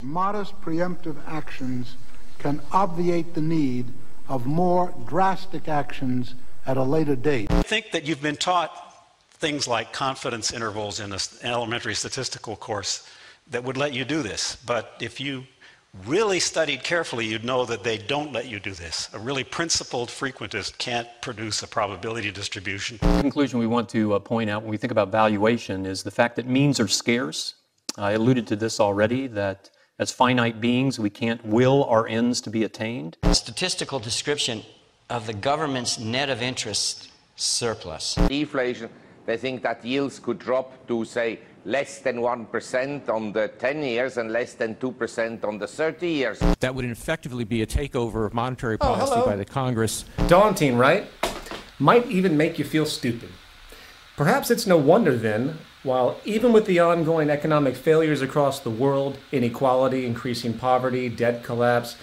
Modest preemptive actions can obviate the need of more drastic actions at a later date. I think that you've been taught things like confidence intervals in an elementary statistical course that would let you do this. But if you really studied carefully, you'd know that they don't let you do this. A really principled frequentist can't produce a probability distribution. The conclusion we want to point out when we think about valuation is the fact that means are scarce. I alluded to this already, that as finite beings, we can't will our ends to be attained. Statistical description of the government's net of interest surplus. Deflation, they think that yields could drop to, say, less than 1% on the 10 years and less than 2% on the 30 years. That would effectively be a takeover of monetary policy by the Congress. Daunting, right? Might even make you feel stupid. Perhaps it's no wonder then, while even with the ongoing economic failures across the world, inequality, increasing poverty, debt collapse,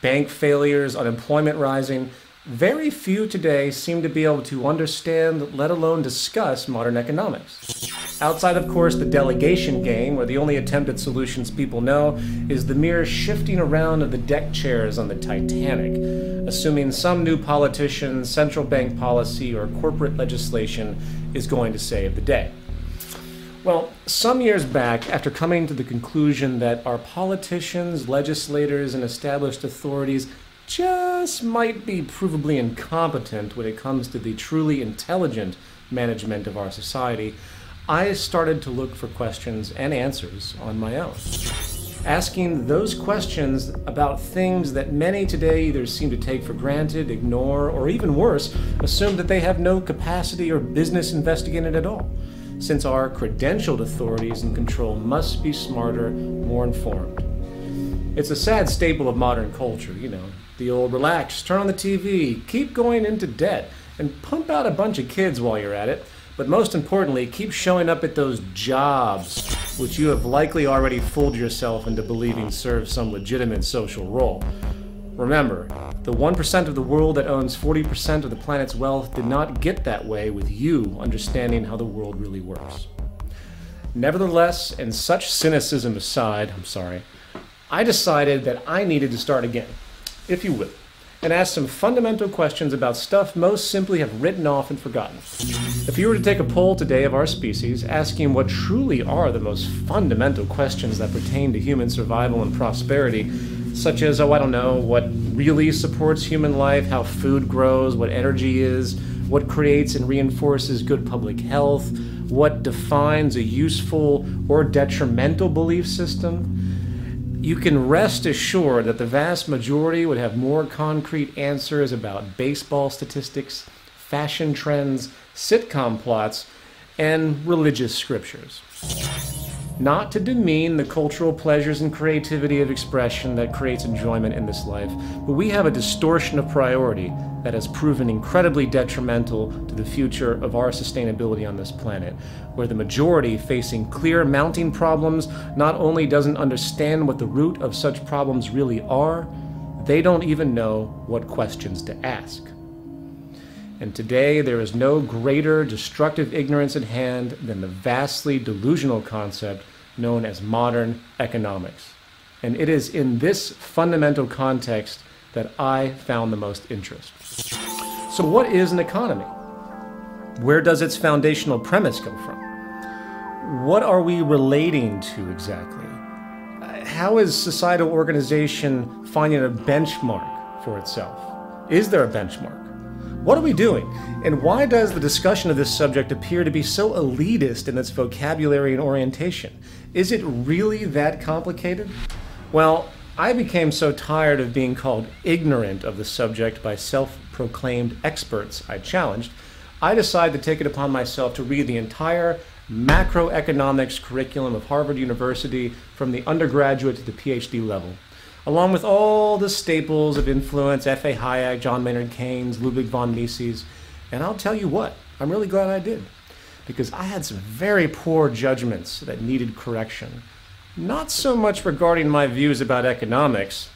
bank failures, unemployment rising, very few today seem to be able to understand, let alone discuss, modern economics. Outside, of course, the delegation game, where the only attempt at solutions people know is the mere shifting around of the deck chairs on the Titanic, assuming some new politician, central bank policy, or corporate legislation is going to save the day. Well, some years back, after coming to the conclusion that our politicians, legislators, and established authorities just might be provably incompetent when it comes to the truly intelligent management of our society, I started to look for questions and answers on my own. Asking those questions about things that many today either seem to take for granted, ignore, or even worse, assume that they have no capacity or business investigating at all, since our credentialed authorities in control must be smarter, more informed. It's a sad staple of modern culture, you know, the old relax, turn on the TV, keep going into debt, and pump out a bunch of kids while you're at it, but most importantly, keep showing up at those jobs, which you have likely already fooled yourself into believing serve some legitimate social role. Remember, the 1% of the world that owns 40% of the planet's wealth did not get that way with you understanding how the world really works. Nevertheless, and such cynicism aside, I decided that I needed to start again, if you will, and ask some fundamental questions about stuff most simply have written off and forgotten. If you were to take a poll today of our species, asking what truly are the most fundamental questions that pertain to human survival and prosperity, such as, what really supports human life, how food grows, what energy is, what creates and reinforces good public health, what defines a useful or detrimental belief system, you can rest assured that the vast majority would have more concrete answers about baseball statistics, fashion trends, sitcom plots, and religious scriptures. Not to demean the cultural pleasures and creativity of expression that creates enjoyment in this life, but we have a distortion of priority that has proven incredibly detrimental to the future of our sustainability on this planet, where the majority, facing clear mounting problems, not only doesn't understand what the root of such problems really are, they don't even know what questions to ask. And today, there is no greater destructive ignorance at hand than the vastly delusional concept known as modern economics. And it is in this fundamental context that I found the most interest. So what is an economy? Where does its foundational premise come from? What are we relating to exactly? How is societal organization finding a benchmark for itself? Is there a benchmark? What are we doing? And why does the discussion of this subject appear to be so elitist in its vocabulary and orientation? Is it really that complicated? Well, I became so tired of being called ignorant of the subject by self-proclaimed experts I challenged, I decided to take it upon myself to read the entire macroeconomics curriculum of Harvard University from the undergraduate to the PhD level, along with all the staples of influence, F.A. Hayek, John Maynard Keynes, Ludwig von Mises. And I'll tell you what, I'm really glad I did, because I had some very poor judgments that needed correction. Not so much regarding my views about economics,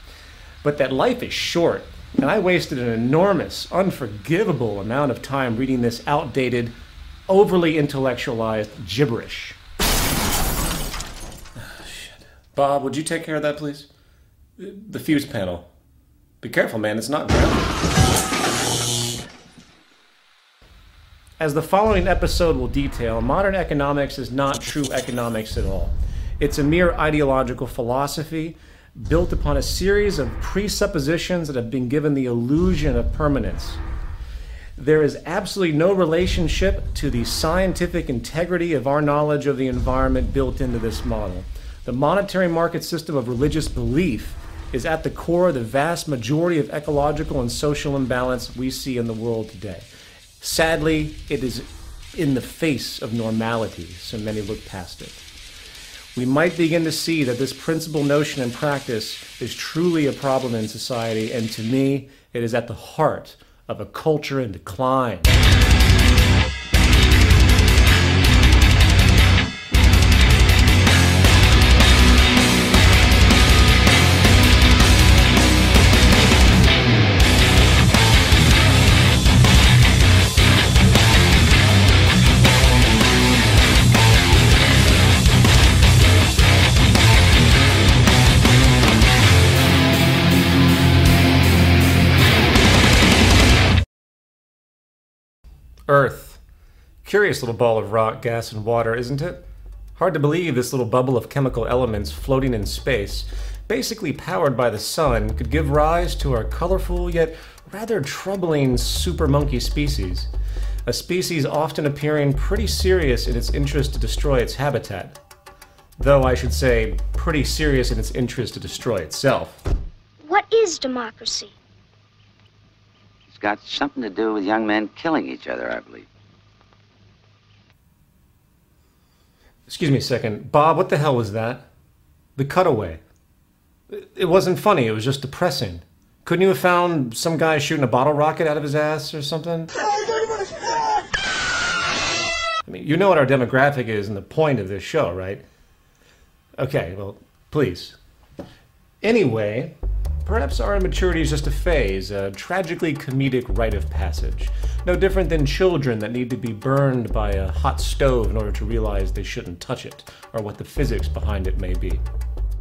but that life is short, and I wasted an enormous, unforgivable amount of time reading this outdated, overly intellectualized gibberish. Bob, would you take care of that, please? The fuse panel. Be careful, man, it's not grounded. As the following episode will detail, modern economics is not true economics at all. It's a mere ideological philosophy built upon a series of presuppositions that have been given the illusion of permanence. There is absolutely no relationship to the scientific integrity of our knowledge of the environment built into this model. The monetary market system of religious belief is at the core of the vast majority of ecological and social imbalance we see in the world today. Sadly, it is in the face of normality, so many look past it. We might begin to see that this principal notion and practice is truly a problem in society, and to me, it is at the heart of a culture in decline. Earth. Curious little ball of rock, gas, and water, isn't it? Hard to believe this little bubble of chemical elements floating in space, basically powered by the sun, could give rise to our colorful yet rather troubling super monkey species. A species often appearing pretty serious in its interest to destroy its habitat. Though I should say, pretty serious in its interest to destroy itself. What is democracy? It's got something to do with young men killing each other, I believe. Excuse me a second. Bob, what the hell was that? The cutaway. It wasn't funny, it was just depressing. Couldn't you have found some guy shooting a bottle rocket out of his ass or something? I mean, you know what our demographic is and the point of this show, right? Okay, well, please. Anyway, perhaps our immaturity is just a phase, a tragically comedic rite of passage. No different than children that need to be burned by a hot stove in order to realize they shouldn't touch it, or what the physics behind it may be.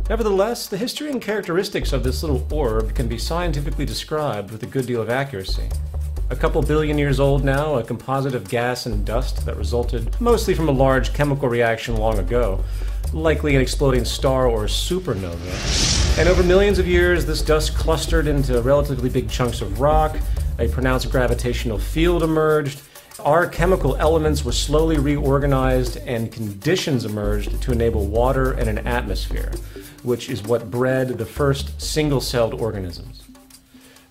Nevertheless, the history and characteristics of this little orb can be scientifically described with a good deal of accuracy. A couple billion years old now, a composite of gas and dust that resulted mostly from a large chemical reaction long ago, likely an exploding star or supernova. And over millions of years, this dust clustered into relatively big chunks of rock, a pronounced gravitational field emerged, our chemical elements were slowly reorganized, and conditions emerged to enable water and an atmosphere, which is what bred the first single-celled organisms.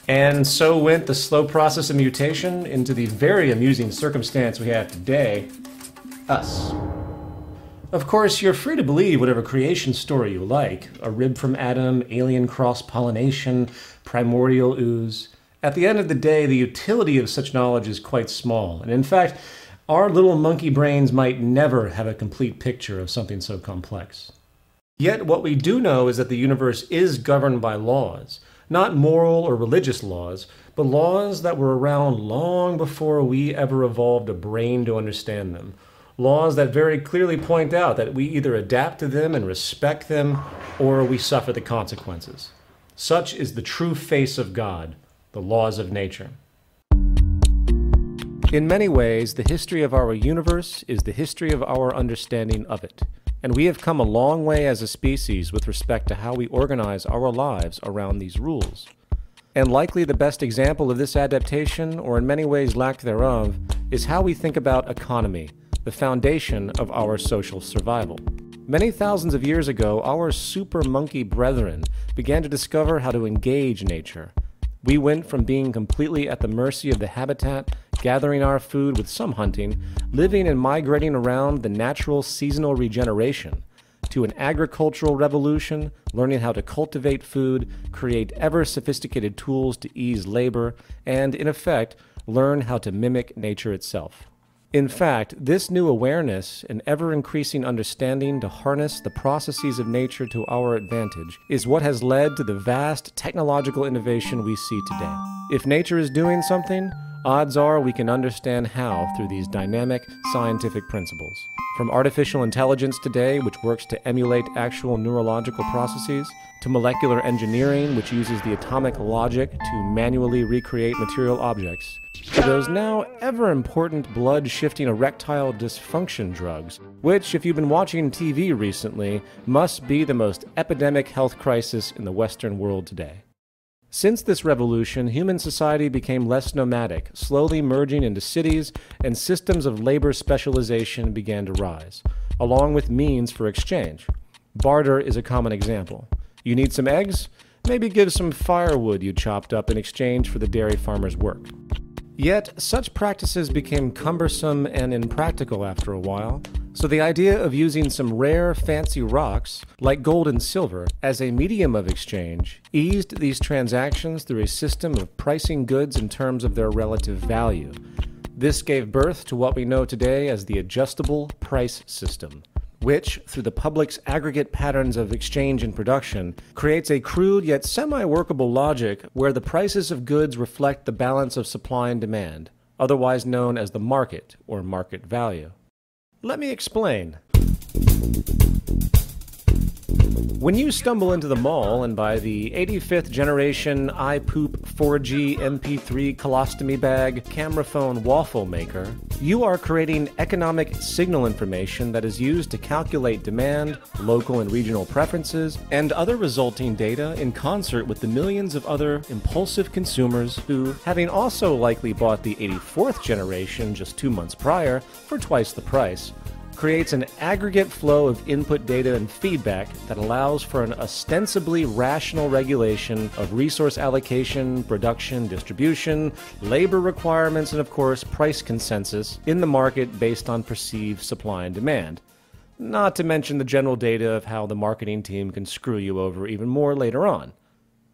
And so went the slow process of mutation into the very amusing circumstance we have today, us. Of course, you're free to believe whatever creation story you like, a rib from Adam, alien cross-pollination, primordial ooze. At the end of the day, the utility of such knowledge is quite small, and in fact, our little monkey brains might never have a complete picture of something so complex. Yet what we do know is that the universe is governed by laws, not moral or religious laws, but laws that were around long before we ever evolved a brain to understand them. Laws that very clearly point out that we either adapt to them and respect them, or we suffer the consequences. Such is the true face of God, the laws of nature. In many ways, the history of our universe is the history of our understanding of it. And we have come a long way as a species with respect to how we organize our lives around these rules. And likely the best example of this adaptation, or in many ways lack thereof, is how we think about economy, the foundation of our social survival. Many thousands of years ago, our super monkey brethren began to discover how to engage nature. We went from being completely at the mercy of the habitat, gathering our food with some hunting, living and migrating around the natural seasonal regeneration, to an agricultural revolution, learning how to cultivate food, create ever-sophisticated tools to ease labor, and, in effect, learn how to mimic nature itself. In fact, this new awareness and ever-increasing understanding to harness the processes of nature to our advantage is what has led to the vast technological innovation we see today. If nature is doing something, odds are we can understand how through these dynamic scientific principles. From artificial intelligence today, which works to emulate actual neurological processes, to molecular engineering, which uses the atomic logic to manually recreate material objects, to those now ever-important blood-shifting erectile dysfunction drugs, which, if you've been watching TV recently, must be the most epidemic health crisis in the Western world today. Since this revolution, human society became less nomadic, slowly merging into cities, and systems of labor specialization began to rise, along with means for exchange. Barter is a common example. You need some eggs? Maybe give some firewood you chopped up in exchange for the dairy farmer's work. Yet, such practices became cumbersome and impractical after a while, so the idea of using some rare, fancy rocks, like gold and silver, as a medium of exchange eased these transactions through a system of pricing goods in terms of their relative value. This gave birth to what we know today as the adjustable price system, which, through the public's aggregate patterns of exchange and production, creates a crude yet semi-workable logic where the prices of goods reflect the balance of supply and demand, otherwise known as the market or market value. Let me explain. When you stumble into the mall and buy the 85th generation iPoop 4G MP3 colostomy bag camera phone waffle maker, you are creating economic signal information that is used to calculate demand, local and regional preferences, and other resulting data in concert with the millions of other impulsive consumers who, having also likely bought the 84th generation just 2 months prior for twice the price, creates an aggregate flow of input data and feedback that allows for an ostensibly rational regulation of resource allocation, production, distribution, labor requirements, and of course, price consensus in the market based on perceived supply and demand. Not to mention the general data of how the marketing team can screw you over even more later on.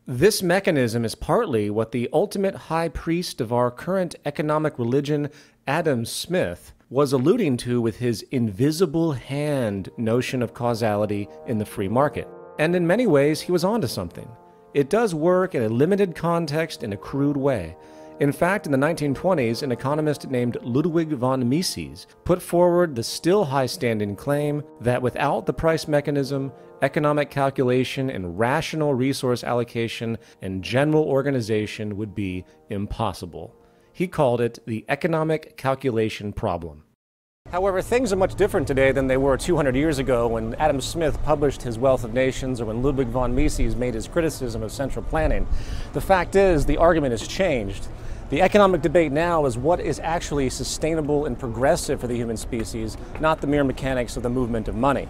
This mechanism is partly what the ultimate high priest of our current economic religion, Adam Smith, was alluding to with his invisible hand notion of causality in the free market. And in many ways, he was onto something. It does work in a limited context in a crude way. In fact, in the 1920s, an economist named Ludwig von Mises put forward the still high-standing claim that without the price mechanism, economic calculation and rational resource allocation and general organization would be impossible. He called it the economic calculation problem. However, things are much different today than they were 200 years ago when Adam Smith published his Wealth of Nations or when Ludwig von Mises made his criticism of central planning. The fact is, the argument has changed. The economic debate now is what is actually sustainable and progressive for the human species, not the mere mechanics of the movement of money.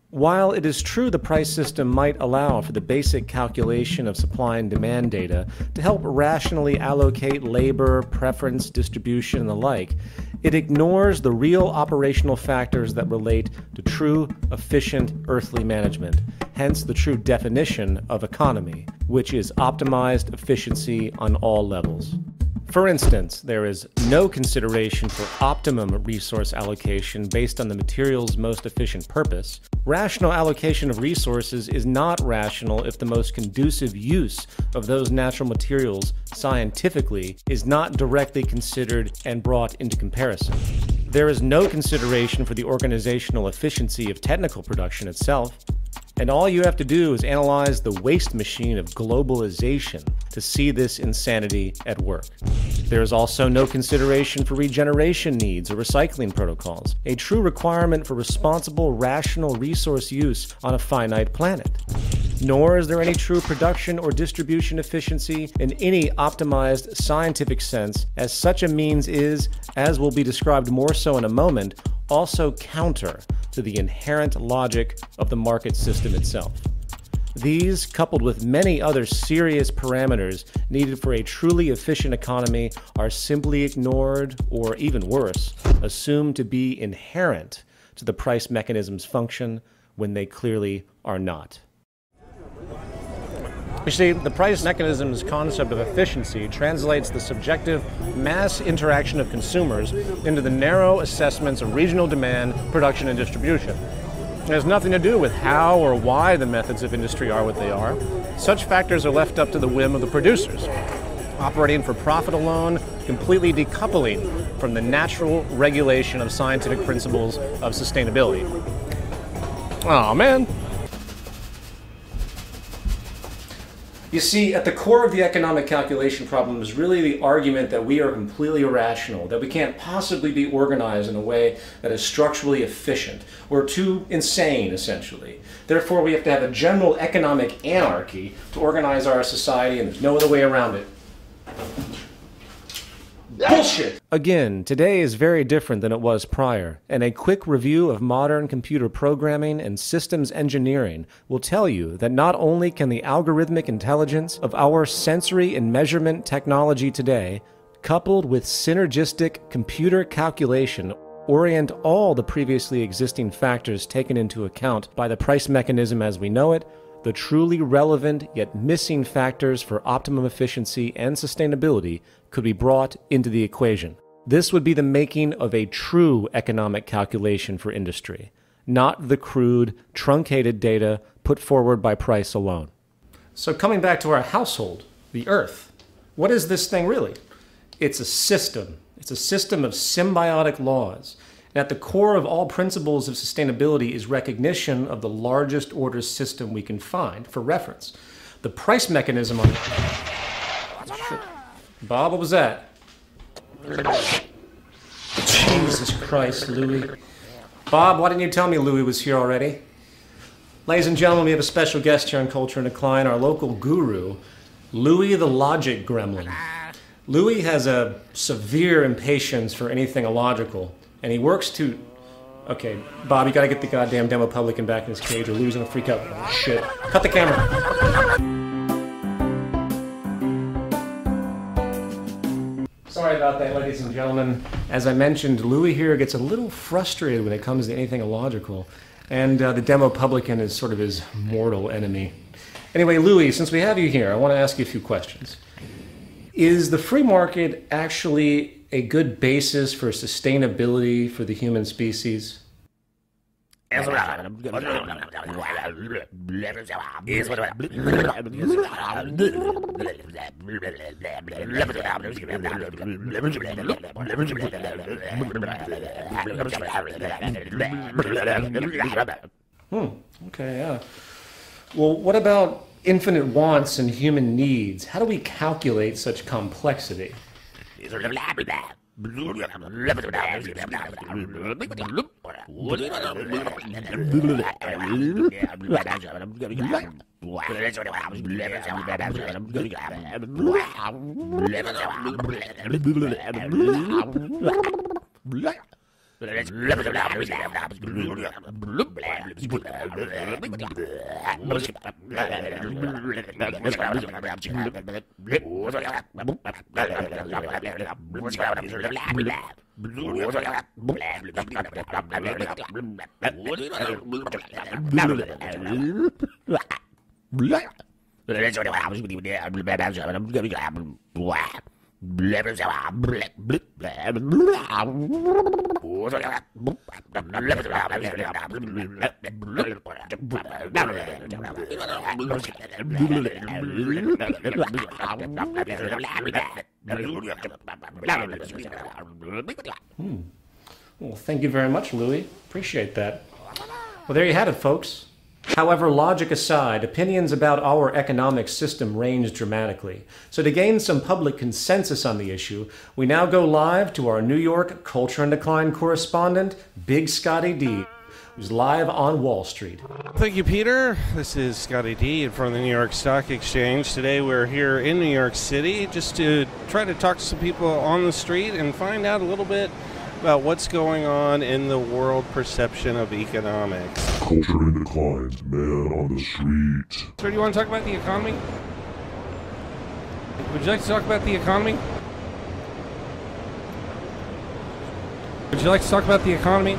While it is true the price system might allow for the basic calculation of supply and demand data to help rationally allocate labor, preference, distribution, and the like, it ignores the real operational factors that relate to true, efficient, earthly management, hence the true definition of economy, which is optimized efficiency on all levels. For instance, there is no consideration for optimum resource allocation based on the material's most efficient purpose. Rational allocation of resources is not rational if the most conducive use of those natural materials scientifically is not directly considered and brought into comparison. There is no consideration for the organizational efficiency of technical production itself. And all you have to do is analyze the waste machine of globalization to see this insanity at work. There is also no consideration for regeneration needs or recycling protocols, a true requirement for responsible, rational resource use on a finite planet. Nor is there any true production or distribution efficiency in any optimized scientific sense, as such a means is, as will be described more so in a moment, also counter to the inherent logic of the market system itself. These, coupled with many other serious parameters needed for a truly efficient economy, are simply ignored, or even worse, assumed to be inherent to the price mechanism's function when they clearly are not. You see, the price mechanism's concept of efficiency translates the subjective mass interaction of consumers into the narrow assessments of regional demand, production, and distribution. It has nothing to do with how or why the methods of industry are what they are. Such factors are left up to the whim of the producers. operating for profit alone, completely decoupling from the natural regulation of scientific principles of sustainability. Aw, man. You see, at the core of the economic calculation problem is really the argument that we are completely irrational, that we can't possibly be organized in a way that is structurally efficient. We're too insane, essentially. Therefore, we have to have a general economic anarchy to organize our society, and there's no other way around it. Bullshit! Again, today is very different than it was prior, and a quick review of modern computer programming and systems engineering will tell you that not only can the algorithmic intelligence of our sensory and measurement technology today, coupled with synergistic computer calculation, orient all the previously existing factors taken into account by the price mechanism as we know it, the truly relevant yet missing factors for optimum efficiency and sustainability could be brought into the equation. This would be the making of a true economic calculation for industry, not the crude, truncated data put forward by price alone. So coming back to our household, the Earth, what is this thing really? It's a system. It's a system of symbiotic laws. And at the core of all principles of sustainability is recognition of the largest order system we can find for reference. The price mechanism on... Bob, what was that? Jesus Christ, Louis. Bob, why didn't you tell me Louis was here already? Ladies and gentlemen, we have a special guest here on Culture and Decline, our local guru, Louis the Logic Gremlin. Louis has a severe impatience for anything illogical, and he works to... Okay, Bob, you gotta get the goddamn demo publican back in his cage or Louis gonna freak out. Oh, shit. Cut the camera. Sorry about that, ladies and gentlemen. As I mentioned, Louis here gets a little frustrated when it comes to anything illogical, and the demo publican is sort of his mortal enemy. Anyway, Louis, since we have you here, I want to ask you a few questions. Is the free market actually a good basis for sustainability for the human species? Okay, yeah. Well, what about infinite wants and human needs? How do we calculate such complexity? Well, thank you very much, Louis. Appreciate that. Well, there you have it, folks. However, logic aside, opinions about our economic system range dramatically. So to gain some public consensus on the issue, we now go live to our New York Culture and Decline correspondent, Big Scotty D, who's live on Wall Street. Thank you, Peter. This is Scotty D in front of the New York Stock Exchange. Today we're here in New York City just to try to talk to some people on the street and find out a little bit about what's going on in the world perception of economics. Culture and Declines, man on the street. Sir, do you want to talk about the economy? Would you like to talk about the economy? Would you like to talk about the economy?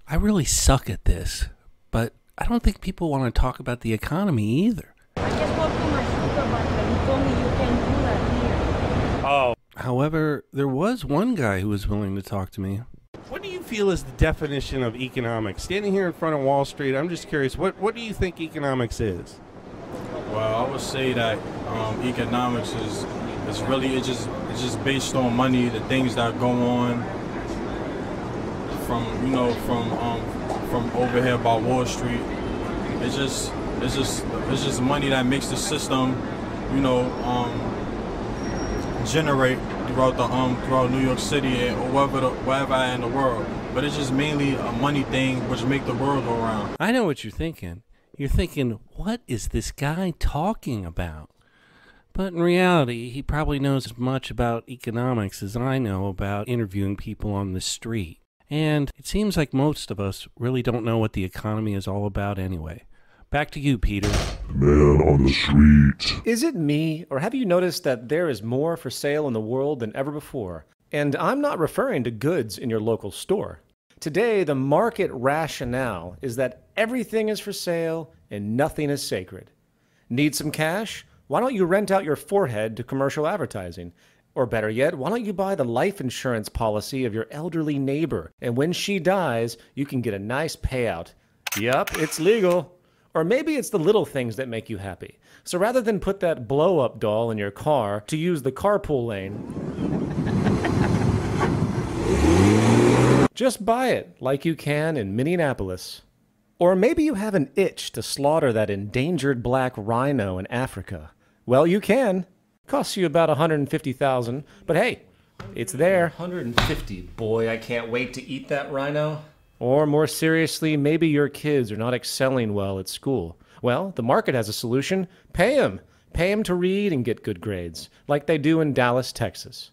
I really suck at this, but I don't think people want to talk about the economy either. I just walked to my supervisor. He told me you can do that here. Oh. However, there was one guy who was willing to talk to me. What do you feel is the definition of economics? Standing here in front of Wall Street, I'm just curious, what do you think economics is? Well, I would say that economics is really it's just based on money, the things that go on from over here by Wall Street. It's just money that makes the system, generate throughout New York City or wherever in the world. But it's just mainly a money thing which make the world go around. I know what you're thinking. You're thinking, what is this guy talking about? But in reality, he probably knows as much about economics as I know about interviewing people on the street. And it seems like most of us really don't know what the economy is all about anyway. Back to you, Peter. Man on the street. Is it me, or have you noticed that there is more for sale in the world than ever before? And I'm not referring to goods in your local store. Today, the market rationale is that everything is for sale and nothing is sacred. Need some cash? Why don't you rent out your forehead to commercial advertising? Or better yet, why don't you buy the life insurance policy of your elderly neighbor, and when she dies, you can get a nice payout. Yup, it's legal. Or maybe it's the little things that make you happy. So rather than put that blow-up doll in your car to use the carpool lane, just buy it like you can in Minneapolis. Or maybe you have an itch to slaughter that endangered black rhino in Africa. Well, you can. Costs you about $150,000, but hey, it's there. $150, boy, I can't wait to eat that rhino. Or more seriously, maybe your kids are not excelling well at school. Well, the market has a solution. Pay them. Pay them to read and get good grades, like they do in Dallas, Texas.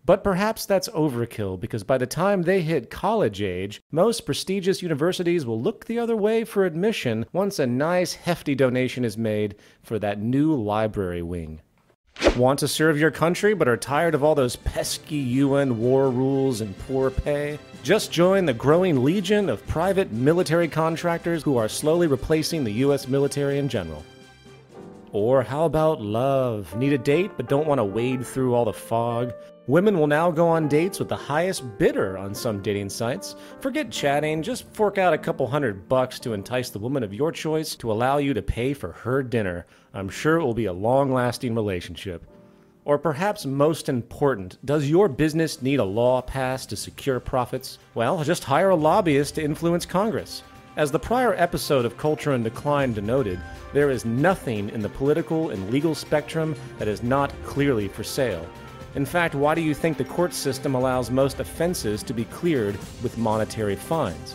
But perhaps that's overkill, because by the time they hit college age, most prestigious universities will look the other way for admission once a nice hefty donation is made for that new library wing. Want to serve your country but are tired of all those pesky UN war rules and poor pay? Just join the growing legion of private military contractors who are slowly replacing the US military in general. Or how about love? Need a date but don't want to wade through all the fog? Women will now go on dates with the highest bidder on some dating sites. Forget chatting, just fork out a couple $100 to entice the woman of your choice to allow you to pay for her dinner. I'm sure it will be a long-lasting relationship. Or perhaps most important, does your business need a law passed to secure profits? Well, just hire a lobbyist to influence Congress. As the prior episode of Culture in Decline denoted, there is nothing in the political and legal spectrum that is not clearly for sale. In fact, why do you think the court system allows most offenses to be cleared with monetary fines?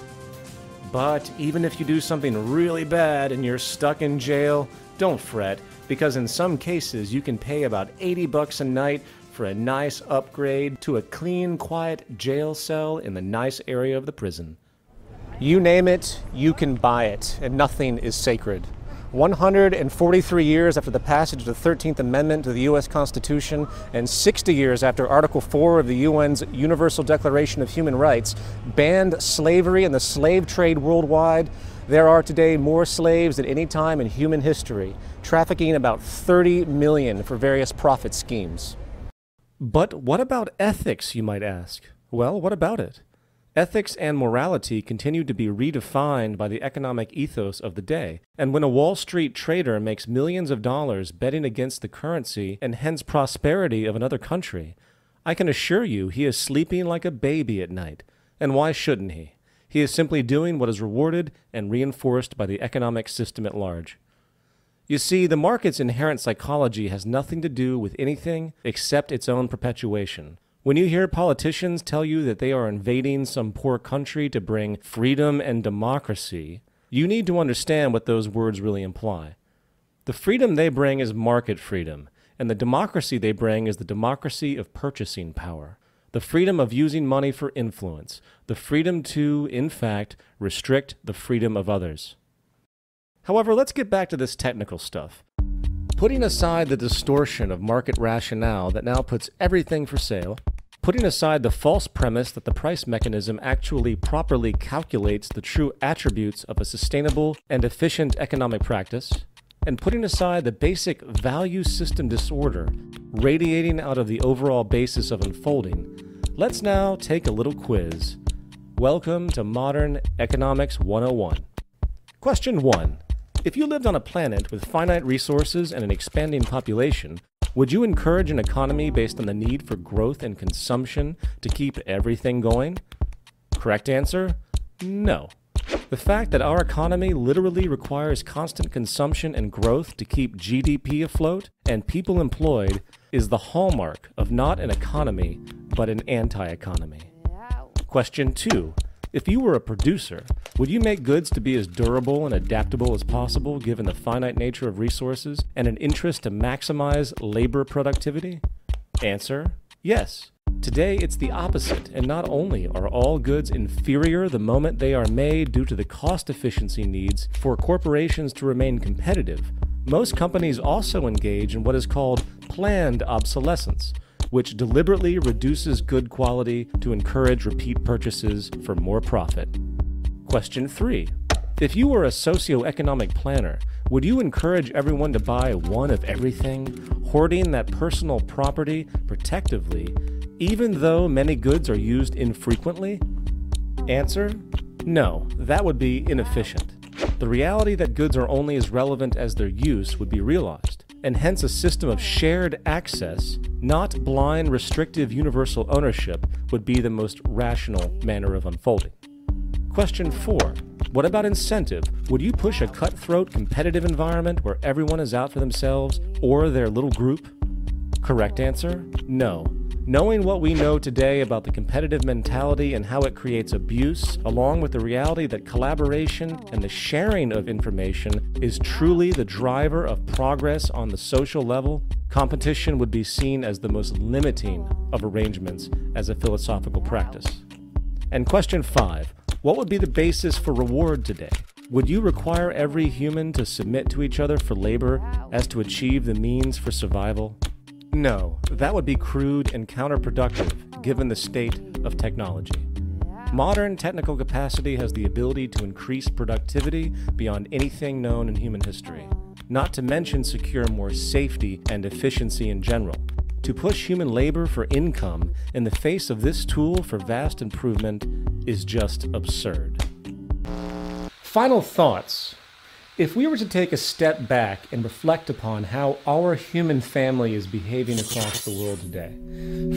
But even if you do something really bad and you're stuck in jail, don't fret, because in some cases you can pay about $80 a night for a nice upgrade to a clean, quiet jail cell in the nice area of the prison. You name it, you can buy it, and nothing is sacred. 143 years after the passage of the 13th Amendment to the U.S. Constitution and 60 years after Article 4 of the UN's Universal Declaration of Human Rights banned slavery and the slave trade worldwide, there are today more slaves than any time in human history, trafficking about 30 million for various profit schemes. But what about ethics, you might ask? Well, what about it? Ethics and morality continue to be redefined by the economic ethos of the day, and when a Wall Street trader makes millions of dollars betting against the currency and hence prosperity of another country, I can assure you he is sleeping like a baby at night. And why shouldn't he? He is simply doing what is rewarded and reinforced by the economic system at large. You see, the market's inherent psychology has nothing to do with anything except its own perpetuation. When you hear politicians tell you that they are invading some poor country to bring freedom and democracy, you need to understand what those words really imply. The freedom they bring is market freedom, and the democracy they bring is the democracy of purchasing power. The freedom of using money for influence, the freedom to, in fact, restrict the freedom of others. However, let's get back to this technical stuff. Putting aside the distortion of market rationale that now puts everything for sale, putting aside the false premise that the price mechanism actually properly calculates the true attributes of a sustainable and efficient economic practice, and putting aside the basic value system disorder radiating out of the overall basis of unfolding, let's now take a little quiz. Welcome to Modern Economics 101. Question 1. If you lived on a planet with finite resources and an expanding population, would you encourage an economy based on the need for growth and consumption to keep everything going? Correct answer? No. The fact that our economy literally requires constant consumption and growth to keep GDP afloat and people employed is the hallmark of not an economy, but an anti-economy. Question 2. If you were a producer, would you make goods to be as durable and adaptable as possible given the finite nature of resources and an interest to maximize labor productivity? Answer: yes. Today, it's the opposite, and not only are all goods inferior the moment they are made due to the cost efficiency needs for corporations to remain competitive, most companies also engage in what is called planned obsolescence, which deliberately reduces good quality to encourage repeat purchases for more profit. Question 3. If you were a socioeconomic planner, would you encourage everyone to buy one of everything, hoarding that personal property protectively, even though many goods are used infrequently? Answer: no, that would be inefficient. The reality that goods are only as relevant as their use would be realized, and hence a system of shared access, not blind, restrictive, universal ownership, would be the most rational manner of unfolding. Question 4. What about incentive? Would you push a cutthroat, competitive environment where everyone is out for themselves or their little group? Correct answer: no. Knowing what we know today about the competitive mentality and how it creates abuse, along with the reality that collaboration and the sharing of information is truly the driver of progress on the social level, competition would be seen as the most limiting of arrangements as a philosophical practice. And question 5. What would be the basis for reward today? Would you require every human to submit to each other for labor as to achieve the means for survival? No, that would be crude and counterproductive given the state of technology. Modern technical capacity has the ability to increase productivity beyond anything known in human history, not to mention secure more safety and efficiency in general. To push human labor for income in the face of this tool for vast improvement is just absurd. Final thoughts. If we were to take a step back and reflect upon how our human family is behaving across the world today,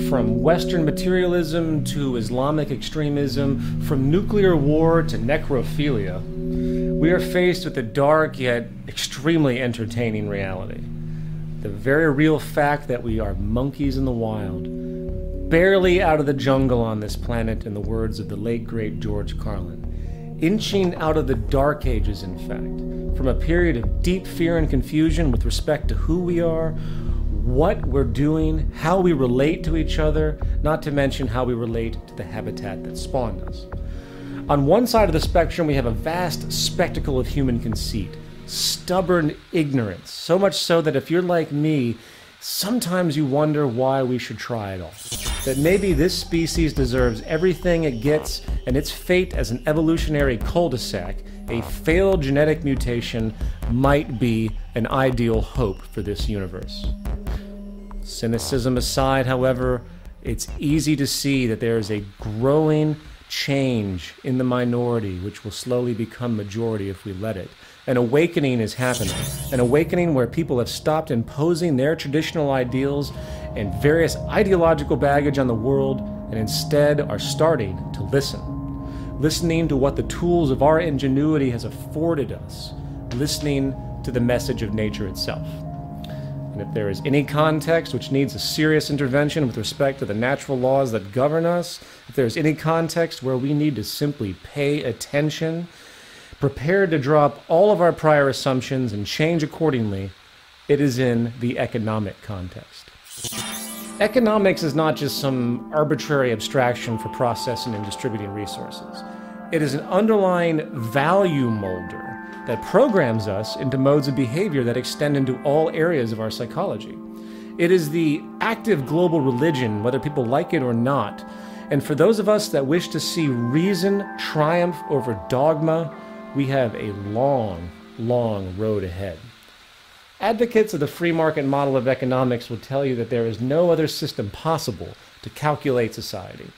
from Western materialism to Islamic extremism, from nuclear war to necrophilia, we are faced with a dark yet extremely entertaining reality. The very real fact that we are monkeys in the wild, barely out of the jungle on this planet, in the words of the late great George Carlin, inching out of the dark ages, in fact, from a period of deep fear and confusion with respect to who we are, what we're doing, how we relate to each other, not to mention how we relate to the habitat that spawned us. On one side of the spectrum, we have a vast spectacle of human conceit, stubborn ignorance, so much so that if you're like me, sometimes you wonder why we should try it all. That maybe this species deserves everything it gets, and its fate as an evolutionary cul-de-sac, a failed genetic mutation, might be an ideal hope for this universe. Cynicism aside, however, it's easy to see that there is a growing change in the minority which will slowly become majority if we let it. An awakening is happening, an awakening where people have stopped imposing their traditional ideals and various ideological baggage on the world and instead are starting to listening to what the tools of our ingenuity has afforded us, listening to the message of nature itself. And if there is any context which needs a serious intervention with respect to the natural laws that govern us, if there's any context where we need to simply pay attention, prepared to drop all of our prior assumptions and change accordingly, it is in the economic context. Economics is not just some arbitrary abstraction for processing and distributing resources. It is an underlying value molder that programs us into modes of behavior that extend into all areas of our psychology. It is the active global religion, whether people like it or not. And for those of us that wish to see reason triumph over dogma, we have a long, long road ahead. Advocates of the free market model of economics will tell you that there is no other system possible to calculate society,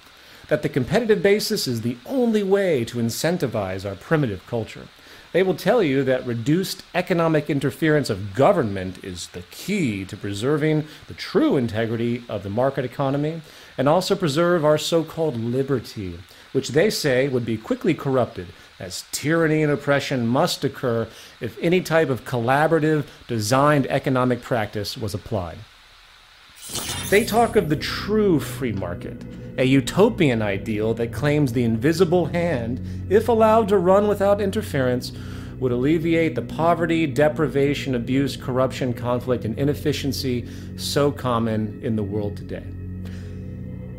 that the competitive basis is the only way to incentivize our primitive culture, They will tell you that reduced economic interference of government is the key to preserving the true integrity of the market economy and also preserve our so-called liberty, which they say would be quickly corrupted, as tyranny and oppression must occur if any type of collaborative, designed economic practice was applied. They talk of the true free market, a utopian ideal that claims the invisible hand, if allowed to run without interference, would alleviate the poverty, deprivation, abuse, corruption, conflict, and inefficiency so common in the world today.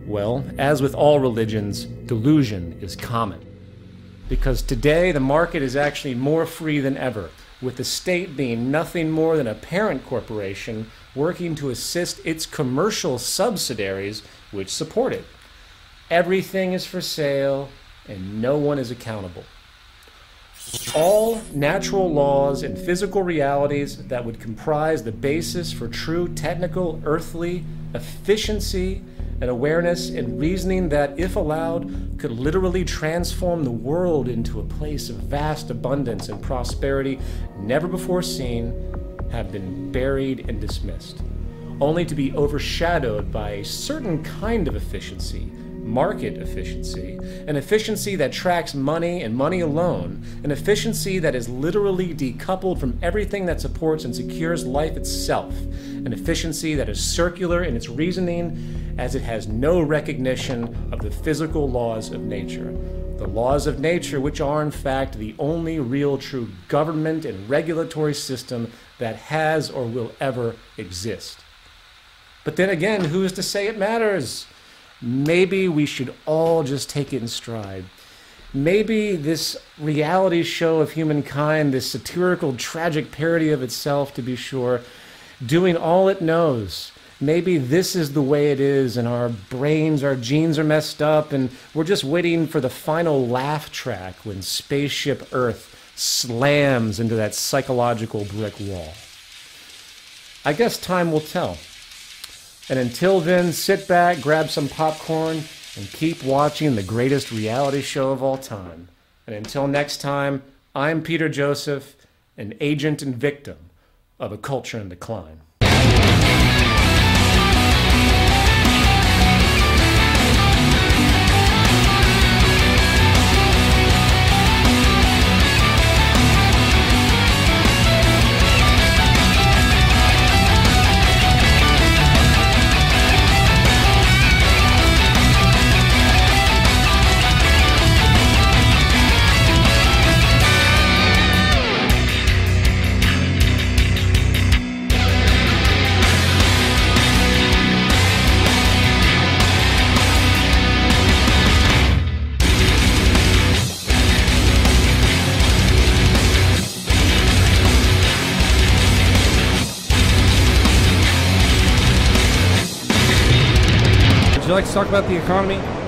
Well, as with all religions, delusion is common. Because today the market is actually more free than ever, with the state being nothing more than a parent corporation working to assist its commercial subsidiaries which support it. Everything is for sale and no one is accountable. All natural laws and physical realities that would comprise the basis for true technical, earthly efficiency and awareness and reasoning that, if allowed, could literally transform the world into a place of vast abundance and prosperity never before seen, have been buried and dismissed, only to be overshadowed by a certain kind of efficiency, market efficiency, an efficiency that tracks money and money alone, an efficiency that is literally decoupled from everything that supports and secures life itself, an efficiency that is circular in its reasoning as it has no recognition of the physical laws of nature. The laws of nature, which are in fact the only real true government and regulatory system that has or will ever exist. But then again, who is to say it matters? Maybe we should all just take it in stride. Maybe this reality show of humankind, this satirical, tragic parody of itself, to be sure, doing all it knows, maybe this is the way it is, and our brains, our genes are messed up, and we're just waiting for the final laugh track when Spaceship Earth slams into that psychological brick wall. I guess time will tell. And until then, sit back, grab some popcorn, and keep watching the greatest reality show of all time. And until next time, I'm Peter Joseph, an agent and victim of a culture in decline. Would you like to talk about the economy?